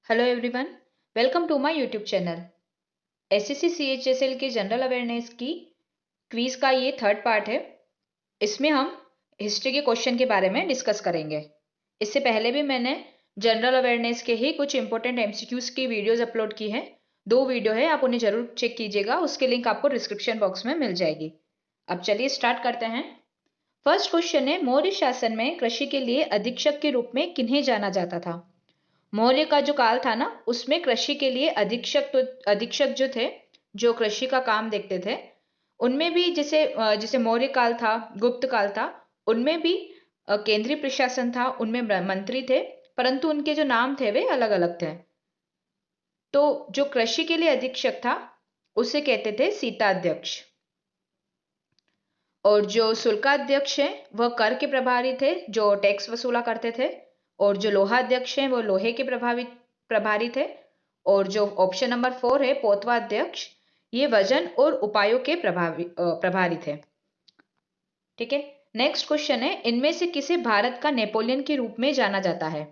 Hello everyone, welcome to my YouTube channel. SSC CHSL के general awareness की quiz का ये थर्ड पार्ट है। इसमें हम हिस्ट्री के क्वेश्चन के बारे में डिस्कस करेंगे। इससे पहले भी मैंने जनरल अवेयरनेस के ही कुछ इंपॉर्टेंट एमसीक्यूज की वीडियोस अपलोड की हैं। 2 वीडियो है, आप उन्हें जरूर चेक कीजिएगा। उसके लिंक आपको डिस्क्रिप्शन बॉक्स में मिल जाएगी। अब चलिए स्टार्ट करते हैं। फर्स्ट क्वेश्चन है, मौर्य शासन में कृषि के लिए अधीक्षक के रूप में किन्हें जाना जाता था? मौर्य का जो काल था ना, उसमें कृषि के लिए अधीक्षक जो थे, जो कृषि का काम देखते थे, उनमें भी जैसे जैसे मौर्य काल था, गुप्त काल था, उनमें भी केंद्रीय प्रशासन था, उनमें मंत्री थे, परंतु उनके जो नाम थे वे अलग अलग थे। तो जो कृषि के लिए अधीक्षक था उसे कहते थे सीताध्यक्ष, और जो शुल्काध्यक्ष है वह कर के प्रभारी थे, जो टैक्स वसूला करते थे, और जो लोहाध्यक्ष हैं वो लोहे के प्रभारी थे, और जो ऑप्शन नंबर 4 है पोतवाध्यक्ष, ये वजन और उपायों के प्रभारी थे। ठीक है, नेक्स्ट क्वेश्चन है, इनमें से किसे भारत का नेपोलियन के रूप में जाना जाता है?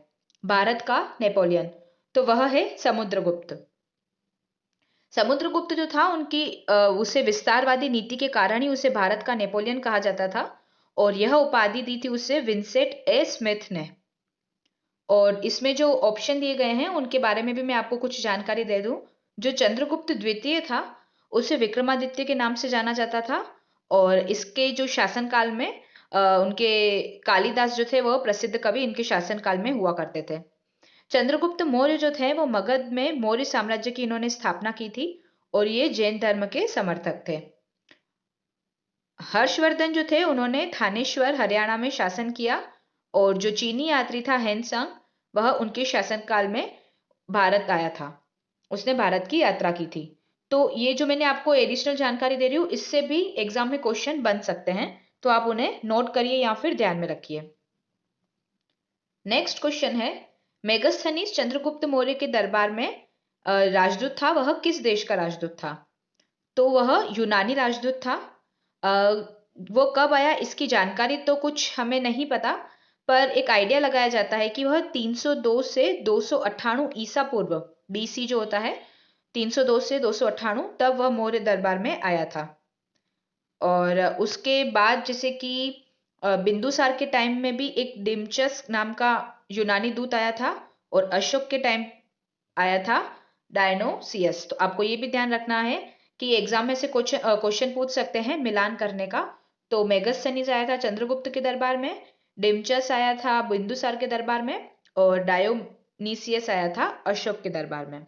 भारत का नेपोलियन, तो वह है समुद्रगुप्त। समुद्रगुप्त जो था, उसे विस्तारवादी नीति के कारण ही उसे भारत का नेपोलियन कहा जाता था, और यह उपाधि दी थी उसे विंसेंट ए स्मिथ ने। और इसमें जो ऑप्शन दिए गए हैं उनके बारे में भी मैं आपको कुछ जानकारी दे दूं। जो चंद्रगुप्त द्वितीय था उसे विक्रमादित्य के नाम से जाना जाता था, और इसके जो शासनकाल में उनके कालिदास जो थे वह प्रसिद्ध कवि इनके शासनकाल में हुआ करते थे। चंद्रगुप्त मौर्य जो थे वो मगध में मौर्य साम्राज्य की इन्होंने स्थापना की थी, और ये जैन धर्म के समर्थक थे। हर्षवर्धन जो थे उन्होंने थानेश्वर हरियाणा में शासन किया, और जो चीनी यात्री था हेनसंग, वह उनके शासनकाल में भारत आया था, उसने भारत की यात्रा की थी। तो ये जो मैंने आपको एडिशनल जानकारी दे रही हूँ, इससे भी एग्जाम में क्वेश्चन बन सकते हैं, तो आप उन्हें नोट करिए या फिर ध्यान में रखिए। नेक्स्ट क्वेश्चन है, मेगस्थनीज चंद्रगुप्त मौर्य के दरबार में राजदूत था, वह किस देश का राजदूत था? तो वह यूनानी राजदूत था। वो कब आया इसकी जानकारी तो कुछ हमें नहीं पता, पर एक आइडिया लगाया जाता है कि वह 302 से 298 ईसा पूर्व, बीसी जो होता है, 302 से 298 तब वह मौर्य दरबार में आया था। और उसके बाद जैसे कि बिंदुसार के टाइम में भी एक डिमचस नाम का यूनानी दूत आया था, और अशोक के टाइम आया था डायनोसियस। तो आपको ये भी ध्यान रखना है कि एग्जाम में से क्वेश्चन पूछ सकते हैं मिलान करने का। तो मेगस्थनीज आया था चंद्रगुप्त के दरबार में, डिमचस आया था बिंदुसार के दरबार में, और डायोनीसियस आया था अशोक के दरबार में।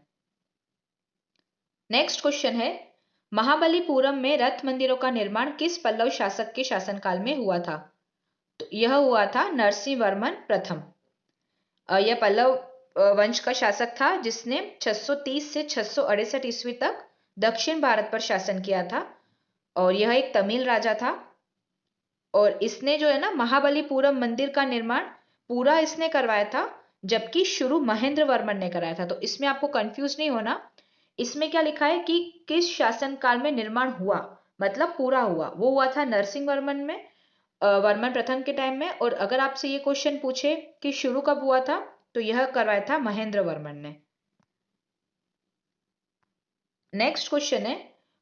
नेक्स्ट क्वेश्चन है, महाबलीपुरम में रथ मंदिरों का निर्माण किस पल्लव शासक के शासनकाल में हुआ था? तो यह हुआ था नरसिंह वर्मन प्रथम। यह पल्लव वंश का शासक था जिसने 630 से 668 ईस्वी तक दक्षिण भारत पर शासन किया था, और यह एक तमिल राजा था। और इसने जो है ना महाबलीपुरम मंदिर का निर्माण पूरा इसने करवाया था, जबकि शुरू महेंद्र वर्मन ने कराया था। तो इसमें आपको कंफ्यूज नहीं होना, इसमें क्या लिखा है कि किस शासन काल में निर्माण हुआ, मतलब पूरा हुआ, वो हुआ था नरसिंह वर्मन में, वर्मन प्रथम के टाइम में। और अगर आपसे ये क्वेश्चन पूछे कि शुरू कब हुआ था, तो यह करवाया था महेंद्र वर्मन ने। नेक्स्ट क्वेश्चन है,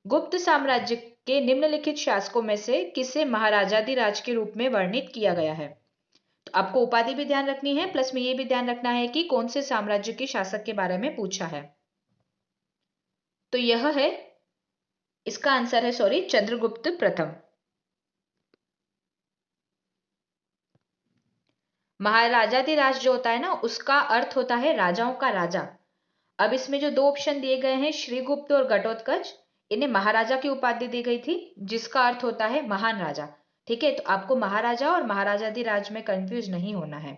गुप्त साम्राज्य के निम्नलिखित शासकों में से किसे महाराजाधिराज के रूप में वर्णित किया गया है? तो आपको उपाधि भी ध्यान रखनी है, प्लस में ये भी ध्यान रखना है कि कौन से साम्राज्य के शासक के बारे में पूछा है। तो यह है, इसका आंसर है सॉरी चंद्रगुप्त प्रथम। महाराजाधिराज जो होता है ना, उसका अर्थ होता है राजाओं का राजा। अब इसमें जो 2 ऑप्शन दिए गए हैं श्रीगुप्त और घटोत्कच, इन्हें महाराजा की उपाधि दी गई थी, जिसका अर्थ होता है महान राजा। ठीक है, तो आपको महाराजा और महाराजाधिराज में कंफ्यूज नहीं होना है।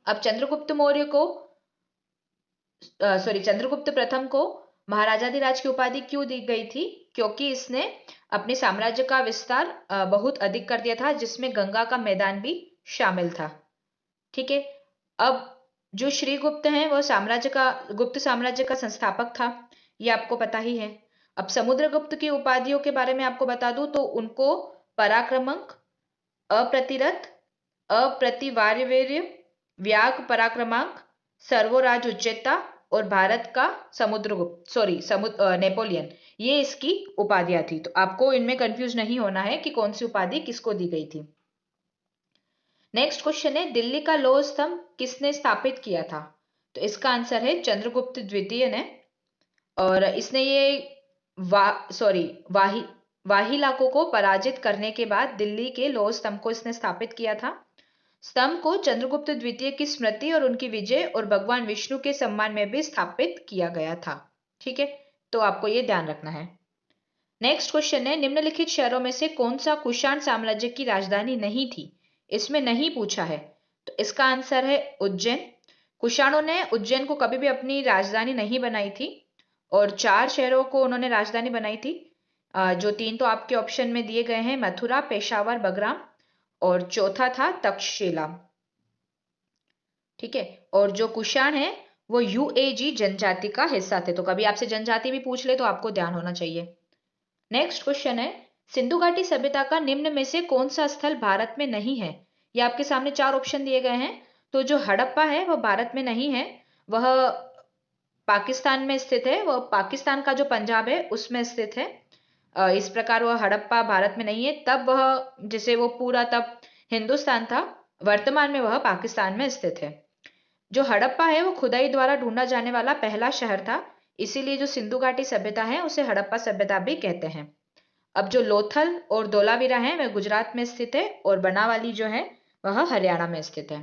अब चंद्रगुप्त मौर्य को चंद्रगुप्त प्रथम को महाराजाधिराज की उपाधि क्यों दी गई थी? क्योंकि इसने अपने साम्राज्य का विस्तार बहुत अधिक कर दिया था, जिसमें गंगा का मैदान भी शामिल था। ठीक है, अब जो श्रीगुप्त हैं वह गुप्त साम्राज्य का संस्थापक था, ये आपको पता ही है। अब समुद्रगुप्त की उपाधियों के बारे में आपको बता दूं तो उनको पराक्रमंक, अप्रतिरथ, अप्रतिवार्यवीर्य, व्याग पराक्रमांक, सर्वराज उच्चेता और भारत का समुद्रगुप्त, नेपोलियन, ये इसकी उपाधियां थी। तो आपको इनमें कंफ्यूज नहीं होना है कि कौन सी उपाधि किसको दी गई थी। नेक्स्ट क्वेश्चन है, दिल्ली का लौह स्तंभ किसने स्थापित किया था? तो इसका आंसर है चंद्रगुप्त द्वितीय ने। और इसने ये वाही वाहिलाकों को पराजित करने के बाद दिल्ली के लौह स्तंभ को इसने स्थापित किया था। स्तंभ को चंद्रगुप्त द्वितीय की स्मृति और उनकी विजय और भगवान विष्णु के सम्मान में भी स्थापित किया गया था। ठीक है, तो आपको ये ध्यान रखना है। नेक्स्ट क्वेश्चन है, निम्नलिखित शहरों में से कौन सा कुषाण साम्राज्य की राजधानी नहीं थी? इसमें नहीं पूछा है, तो इसका आंसर है उज्जैन। कुषाणों ने उज्जैन को कभी भी अपनी राजधानी नहीं बनाई थी और 4 शहरों को उन्होंने राजधानी बनाई थी। जो 3 तो आपके ऑप्शन में दिए गए हैं, मथुरा, पेशावर, बगराम, और चौथा था तक्षशिला। ठीक है, और जो कुषाण है वो यूएजी जनजाति का हिस्सा थे। तो कभी आपसे जनजाति भी पूछ ले तो आपको ध्यान होना चाहिए। नेक्स्ट क्वेश्चन है, सिंधु घाटी सभ्यता का निम्न में से कौन सा स्थल भारत में नहीं है? ये आपके सामने 4 ऑप्शन दिए गए हैं। तो जो हड़प्पा है वह भारत में नहीं है, वह पाकिस्तान में स्थित है। वह पाकिस्तान का जो पंजाब है उसमें स्थित है। इस प्रकार वह हड़प्पा भारत में नहीं है। तब वह, जैसे वो पूरा तब हिंदुस्तान था, वर्तमान में वह पाकिस्तान में स्थित है। जो हड़प्पा है वो खुदाई द्वारा ढूंढा जाने वाला पहला शहर था, इसीलिए जो सिंधु घाटी सभ्यता है उसे हड़प्पा सभ्यता भी कहते हैं। अब जो लोथल और धोलावीरा है वह गुजरात में स्थित है और बनावाली जो है वह हरियाणा में स्थित है।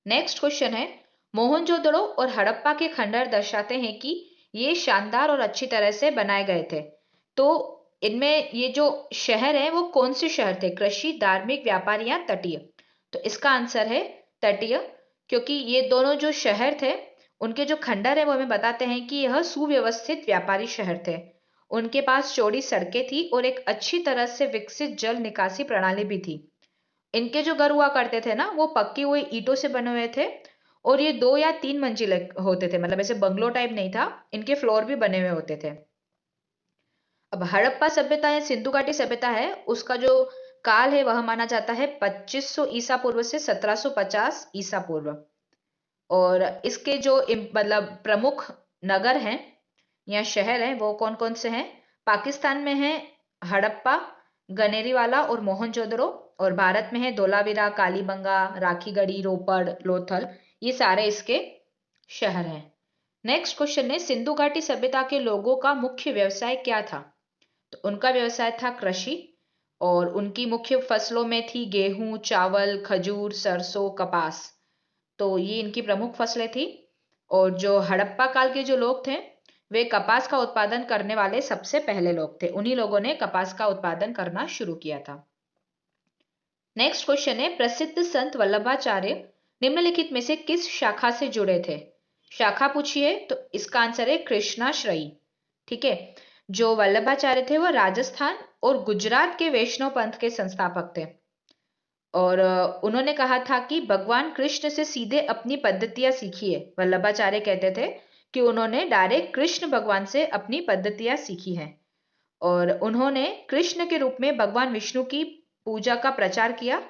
नेक्स्ट क्वेश्चन है, मोहनजोदड़ो और हड़प्पा के खंडहर दर्शाते हैं कि ये शानदार और अच्छी तरह से बनाए गए थे। तो इनमें ये जो शहर है वो कौन से शहर थे? कृषि, धार्मिक, व्यापारी या तटीय? तो इसका आंसर है तटीय, क्योंकि ये दोनों जो शहर थे उनके जो खंडहर है वो हमें बताते हैं कि यह सुव्यवस्थित व्यापारी शहर थे। उनके पास चौड़ी सड़कें थी और एक अच्छी तरह से विकसित जल निकासी प्रणाली भी थी। इनके जो घर हुआ करते थे ना वो पक्की हुई ईंटों से बने हुए थे और ये 2 या 3 मंजिले होते थे, मतलब ऐसे बंगलो टाइप नहीं था, इनके फ्लोर भी बने हुए होते थे। अब हड़प्पा सभ्यता या सिंधु घाटी सभ्यता है उसका जो काल है वह माना जाता है 2500 ईसा पूर्व से 1750 ईसा पूर्व। और इसके जो मतलब प्रमुख नगर हैं या शहर हैं वो कौन कौन से हैं? पाकिस्तान में है हड़प्पा, गनेरीवाला और मोहनजोदड़ो, और भारत में है धोलावीरा, कालीबंगा, राखीगढ़ी, रोपड़, लोथल, ये सारे इसके शहर हैं। नेक्स्ट क्वेश्चन है, सिंधु घाटी सभ्यता के लोगों का मुख्य व्यवसाय क्या था? तो उनका व्यवसाय था कृषि और उनकी मुख्य फसलों में थी गेहूं, चावल, खजूर, सरसों, कपास। तो ये इनकी प्रमुख फसलें थी। और जो हड़प्पा काल के जो लोग थे वे कपास का उत्पादन करने वाले सबसे पहले लोग थे। उन्हीं लोगों ने कपास का उत्पादन करना शुरू किया था। नेक्स्ट क्वेश्चन है, प्रसिद्ध संत वल्लभाचार्य निम्नलिखित में से किस शाखा से जुड़े थे? शाखा पूछिए तो इसका आंसर है कृष्णाश्रयी। ठीक है, जो वल्लभाचार्य थे वह राजस्थान और गुजरात के वैष्णव पंथ के संस्थापक थे। और उन्होंने कहा था कि भगवान कृष्ण से सीधे अपनी पद्धतियां सीखिए। वल्लभाचार्य कहते थे कि उन्होंने डायरेक्ट कृष्ण भगवान से अपनी पद्धतियां सीखी हैं और उन्होंने कृष्ण के रूप में भगवान विष्णु की पूजा का प्रचार किया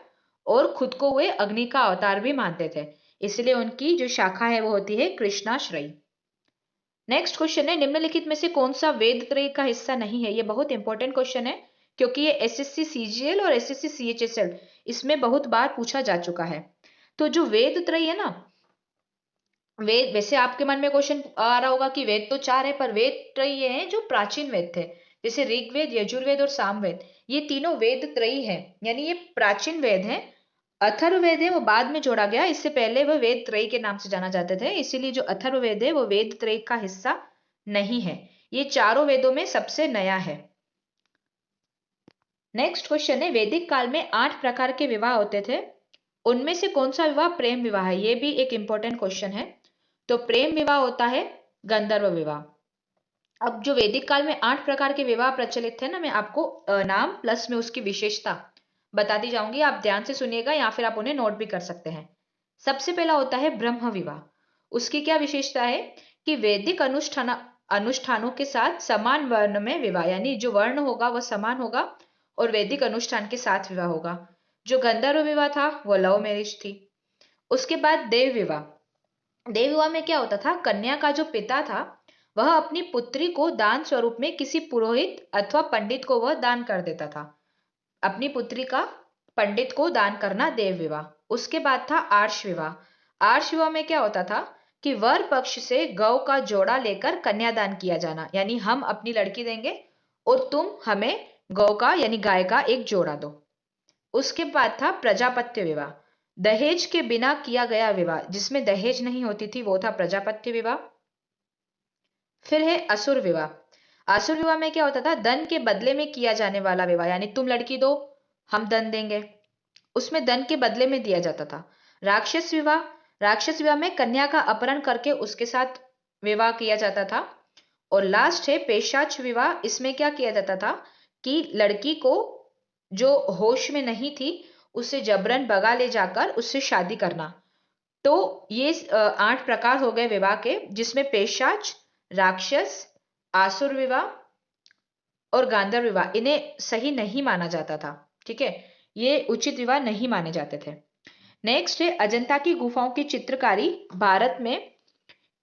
और खुद को वे अग्नि का अवतार भी मानते थे, इसलिए उनकी जो शाखा है वो होती है कृष्णाश्रयी। नेक्स्ट क्वेश्चन है, निम्नलिखित में से कौन सा वेद त्रय का हिस्सा नहीं है? ये बहुत इंपॉर्टेंट क्वेश्चन है क्योंकि ये एसएससी सीजीएल और एसएससी सीएचएसएल इसमें बहुत बार पूछा जा चुका है। तो जो वेद त्रय है ना, वेद, वैसे आपके मन में क्वेश्चन आ रहा होगा कि वेद तो 4 है, पर वेद त्रय ये हैं जो प्राचीन वेद थे, जैसे ऋग्वेद, यजुर्वेद और सामवेद, ये तीनों वेद त्रयी है, यानी ये प्राचीन वेद है। अथर्ववेद है वो बाद में जोड़ा गया, इससे पहले वो वेद त्रयी के नाम से जाना जाते थे, इसीलिए जो अथर्ववेद है वो वेद त्रयी का हिस्सा नहीं है। ये चारों वेदों में सबसे नया है। नेक्स्ट क्वेश्चन है, वैदिक काल में 8 प्रकार के विवाह होते थे, उनमें से कौन सा विवाह प्रेम विवाह है? ये भी एक इंपॉर्टेंट क्वेश्चन है। तो प्रेम विवाह होता है गंधर्व विवाह। अब जो वैदिक काल में 8 प्रकार के विवाह प्रचलित थे ना, मैं आपको नाम प्लस में उसकी विशेषता बताती जाऊंगी, आप ध्यान से सुनिएगा या फिर आप उन्हें नोट भी कर सकते हैं। सबसे पहला होता है ब्रह्म विवाह। उसकी क्या विशेषता है कि वैदिक अनुष्ठानों के साथ समान वर्ण में विवाह, यानी जो वर्ण होगा वह समान होगा और वैदिक अनुष्ठान के साथ विवाह होगा। जो गंधर्व विवाह था वो लव मैरिज थी। उसके बाद देव विवाह। देव विवाह में क्या होता था, कन्या का जो पिता था वह अपनी पुत्री को दान स्वरूप में किसी पुरोहित अथवा पंडित को वह दान कर देता था। अपनी पुत्री का पंडित को दान करना देव विवाह। उसके बाद था आर्ष विवाह। आर्ष विवाह में क्या होता था कि वर पक्ष से गौ का जोड़ा लेकर कन्यादान किया जाना, यानी हम अपनी लड़की देंगे और तुम हमें गौ का यानी गाय का एक जोड़ा दो। उसके बाद था प्रजापत्य विवाह, दहेज के बिना किया गया विवाह, जिसमें दहेज नहीं होती थी, वो था प्रजापत्य विवाह। फिर है असुर विवाह। असुर विवाह में क्या होता था, धन के बदले में किया जाने वाला विवाह, यानी तुम लड़की दो हम धन देंगे, उसमें धन के बदले में दिया जाता था। राक्षस विवाह, राक्षस विवाह में कन्या का अपहरण करके उसके साथ विवाह किया जाता था। और लास्ट है पेशाच विवाह। इसमें क्या किया जाता था कि लड़की को जो होश में नहीं थी उसे जबरन भगा ले जाकर उससे शादी करना। तो ये 8 प्रकार हो गए विवाह के, जिसमें पेशाच, राक्षस, आसुर विवाह और गांधर्व विवाह इन्हें सही नहीं माना जाता था। ठीक है, ये उचित विवाह नहीं माने जाते थे। नेक्स्ट है अजंता की गुफाओं की चित्रकारी भारत में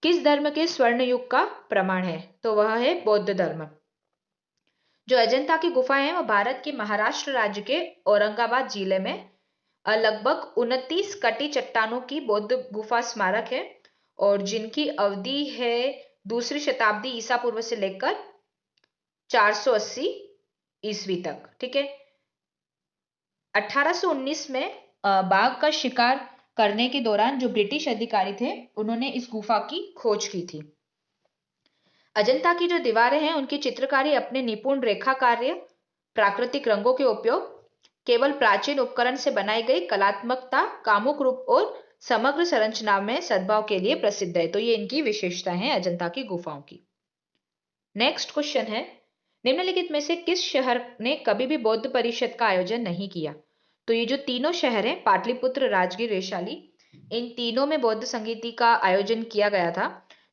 किस धर्म के स्वर्ण युग का प्रमाण है? तो वह है बौद्ध धर्म। जो अजंता की गुफाएं हैं वो भारत के महाराष्ट्र राज्य के औरंगाबाद जिले में लगभग 29 कटी चट्टानों की बौद्ध गुफा स्मारक है, और जिनकी अवधि है 2री शताब्दी ईसा पूर्व से लेकर 480 ईस्वी तक। ठीक है, 1819 में बाघ का शिकार करने के दौरान जो ब्रिटिश अधिकारी थे उन्होंने इस गुफा की खोज की थी। अजंता की जो दीवारें हैं उनकी चित्रकारी अपने निपुण रेखा कार्य, प्राकृतिक रंगों के उपयोग, केवल प्राचीन उपकरण से बनाई गई कलात्मकता, कामुक रूप और समग्र संरचना में सद्भाव के लिए प्रसिद्ध है। तो ये इनकी विशेषता है अजंता की गुफाओं की। नेक्स्ट क्वेश्चन है, निम्नलिखित में से किस शहर ने कभी भी बौद्ध परिषद का आयोजन नहीं किया? तो ये जो तीनों शहर हैं पाटलिपुत्र, राजगीर, वैशाली, इन तीनों में बौद्ध संगीति का आयोजन किया गया था।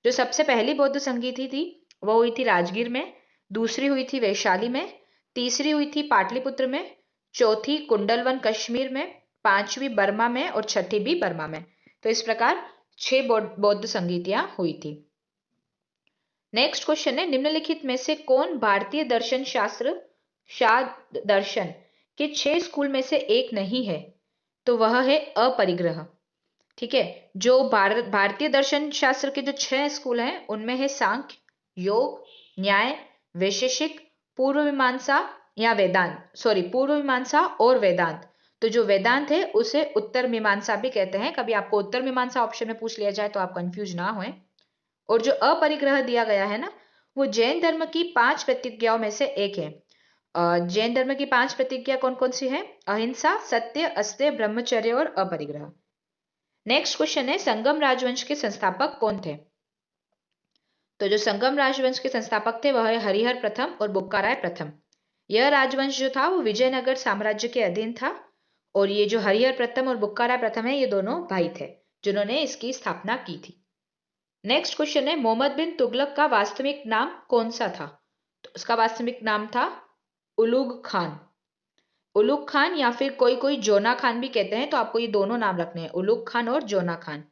जो सबसे पहली बौद्ध संगीति थी वो हुई थी राजगीर में, दूसरी हुई थी वैशाली में, तीसरी हुई थी पाटलिपुत्र में, चौथी कुंडलवन कश्मीर में, पांचवी बर्मा में और छठी भी बर्मा में। तो इस प्रकार 6 बौद्ध संगीतियां हुई थी। नेक्स्ट क्वेश्चन है, निम्नलिखित में से कौन भारतीय दर्शन शास्त्र शाद दर्शन के 6 स्कूल में से एक नहीं है? तो वह है अपरिग्रह। ठीक है, जो भारतीय दर्शन शास्त्र के जो 6 स्कूल हैं उनमें है सांख्य, योग, न्याय, वैशेषिक, पूर्व मीमांसा या वेदांत, पूर्व मीमांसा और वेदांत। तो जो वेदांत है उसे उत्तर मीमांसा भी कहते हैं। कभी आपको उत्तर मीमांसा ऑप्शन में पूछ लिया जाए तो आप कंफ्यूज ना हों। और जो अपरिग्रह दिया गया है ना, वो जैन धर्म की 5 प्रतिज्ञाओं में से एक है। जैन धर्म की 5 प्रतिज्ञा कौन कौन सी है? अहिंसा, सत्य, अस्तेय, ब्रह्मचर्य और अपरिग्रह। नेक्स्ट क्वेश्चन है, संगम राजवंश के संस्थापक कौन थे? तो जो संगम राजवंश के संस्थापक थे वह है हरिहर प्रथम और बुक्काराय प्रथम। यह राजवंश जो था वो विजयनगर साम्राज्य के अधीन था, और ये जो हरिहर प्रथम और बुक्काराय प्रथम है ये दोनों भाई थे जिन्होंने इसकी स्थापना की थी। नेक्स्ट क्वेश्चन है, मोहम्मद बिन तुगलक का वास्तविक नाम कौन सा था? तो उसका वास्तविक नाम था उलुग खान। उलुग खान या फिर कोई कोई जोना खान भी कहते हैं, तो आपको ये दोनों नाम रखने हैं, उलुग खान और जोना खान।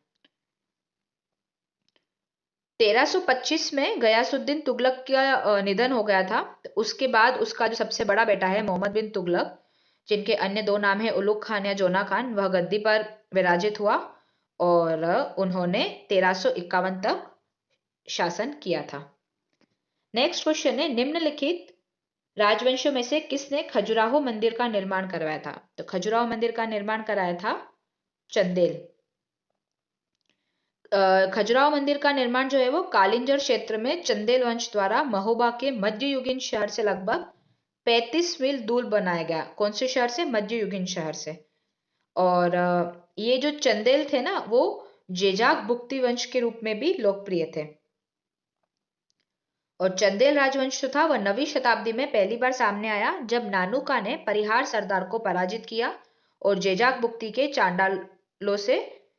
1325 में गयासुद्दीन तुगलक का निधन हो गया था। उसके बाद उसका जो सबसे बड़ा बेटा है मोहम्मद बिन तुगलक, जिनके अन्य 2 नाम है उलुग खान या जोना खान, वह गद्दी पर विराजित हुआ और उन्होंने 1351 तक शासन किया था। नेक्स्ट क्वेश्चन है, निम्नलिखित राजवंशों में से किसने खजुराहो मंदिर का निर्माण करवाया था? तो खजुराहो मंदिर का निर्माण कराया था चंदेल। खजुराहो मंदिर का निर्माण जो है वो कालिंजर क्षेत्र में चंदेल वंश द्वारा महोबा के मध्ययुगीन शहर से लगभग 35 मील दूर बनाया गया। कौन से शहर से? मध्ययुगीन शहर से। और ये जो चंदेल थे ना वो जेजाक बुक्ति वंश के रूप में भी लोकप्रिय थे। और चंदेल राजवंश जो था वह 9वीं शताब्दी में पहली बार सामने आया जब नानुका ने परिहार सरदार को पराजित किया और जेजाक बुक्ति के चांडालों से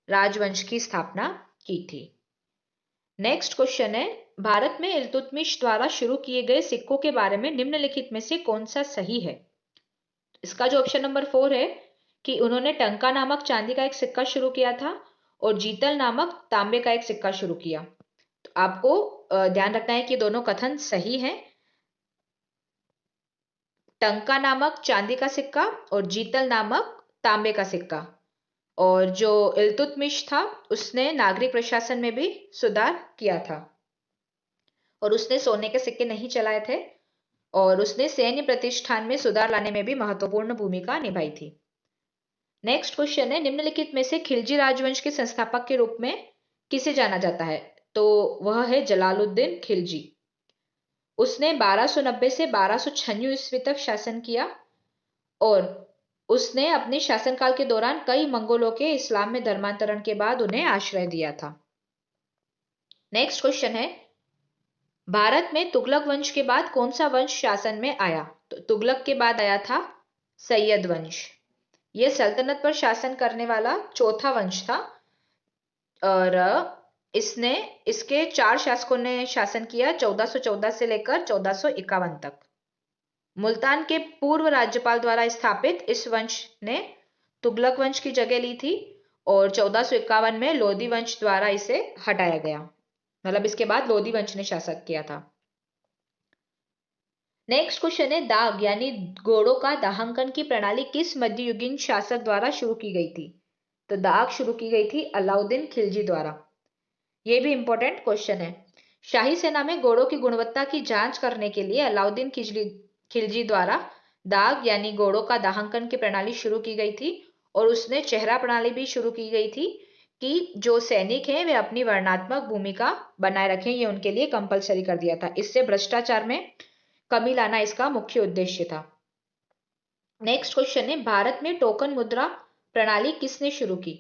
राजवंश की स्थापना की थी। नेक्स्ट क्वेश्चन है, भारत में इल्तुतमिश द्वारा शुरू किए गए सिक्कों के बारे में निम्नलिखित में से कौन सा सही है? इसका जो ऑप्शन नंबर 4 है कि उन्होंने टंका नामक चांदी का एक सिक्का शुरू किया था और जीतल नामक तांबे का एक सिक्का शुरू किया। तो आपको ध्यान रखना है कि दोनों कथन सही हैं। टंका नामक चांदी का सिक्का और जीतल नामक तांबे का सिक्का। और जो इल्तुतमिश था उसने नागरिक प्रशासन में भी सुधार किया था और उसने सोने के सिक्के नहीं चलाए थे और उसने सैन्य प्रतिष्ठान में सुधार लाने में भी महत्वपूर्ण भूमिका निभाई थी। नेक्स्ट क्वेश्चन है, निम्नलिखित में से खिलजी राजवंश के संस्थापक के रूप में किसे जाना जाता है? तो वह है जलालुद्दीन खिलजी। उसने 1290 से 1296 ईस्वी तक शासन किया और उसने अपने शासनकाल के दौरान कई मंगोलों के इस्लाम में धर्मांतरण के बाद उन्हें आश्रय दिया था। नेक्स्ट क्वेश्चन है, भारत में तुगलक वंश के बाद कौन सा वंश शासन में आया? तो तुगलक के बाद आया था सैयद वंश। यह सल्तनत पर शासन करने वाला चौथा वंश था और इसके 4 शासकों ने शासन किया 1414 से लेकर 1451 तक। मुल्तान के पूर्व राज्यपाल द्वारा स्थापित इस वंश ने तुगलक वंश की जगह ली थी और 1451 में लोधी वंश द्वारा इसे हटाया गया। मतलब इसके बाद लोधी वंश ने शासन किया था। नेक्स्ट क्वेश्चन है, दाग यानी घोड़ों का दाहांकन की प्रणाली किस मध्ययुगीन शासक द्वारा शुरू की गई थी? तो दाग शुरू की गई थी अलाउद्दीन खिलजी द्वारा। यह भी इंपॉर्टेंट क्वेश्चन है। शाही सेना में घोड़ों की गुणवत्ता की जांच करने के लिए अलाउद्दीन खिलजी द्वारा दाग यानी घोड़ों का दाहांकन की प्रणाली शुरू की गई थी और उसने चेहरा प्रणाली भी शुरू की गई थी कि जो सैनिक हैं वे अपनी वर्णात्मक भूमिका बनाए रखें, ये उनके लिए कंपलसरी कर दिया था। इससे भ्रष्टाचार में कमी लाना इसका मुख्य उद्देश्य था। नेक्स्ट क्वेश्चन है, भारत में टोकन मुद्रा प्रणाली किसने शुरू की?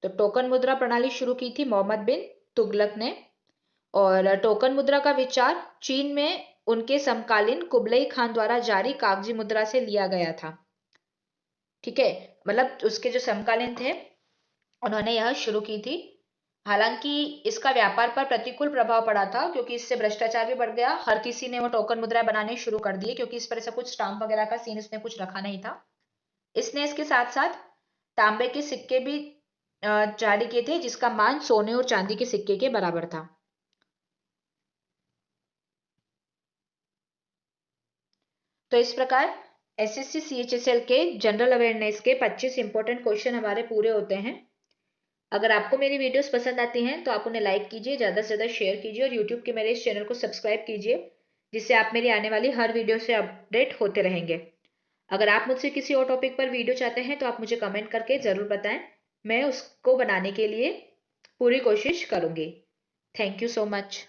तो टोकन मुद्रा प्रणाली शुरू की थी मोहम्मद बिन तुगलक ने और टोकन मुद्रा का विचार चीन में उनके समकालीन कुबलई खान द्वारा जारी कागजी मुद्रा से लिया गया था। ठीक है, मतलब उसके जो समकालीन थे उन्होंने यह शुरू की थी। हालांकि इसका व्यापार पर प्रतिकूल प्रभाव पड़ा था क्योंकि इससे भ्रष्टाचार भी बढ़ गया। हर किसी ने वो टोकन मुद्राएं बनाने शुरू कर दिए क्योंकि इस पर ऐसा कुछ स्टाम्प वगैरह का सीन इसने कुछ रखा नहीं था। इसने इसके साथ साथ तांबे के सिक्के भी जारी किए थे जिसका मान सोने और चांदी के सिक्के के बराबर था। तो इस प्रकार एसएससी सीएचएसएल के जनरल अवेयरनेस के 25 इंपॉर्टेंट क्वेश्चन हमारे पूरे होते हैं। अगर आपको मेरी वीडियोस पसंद आती हैं तो आप उन्हें लाइक कीजिए, ज़्यादा से ज़्यादा शेयर कीजिए और यूट्यूब के मेरे इस चैनल को सब्सक्राइब कीजिए जिससे आप मेरी आने वाली हर वीडियो से अपडेट होते रहेंगे। अगर आप मुझसे किसी और टॉपिक पर वीडियो चाहते हैं तो आप मुझे कमेंट करके ज़रूर बताएं, मैं उसको बनाने के लिए पूरी कोशिश करूँगी। Thank you so much.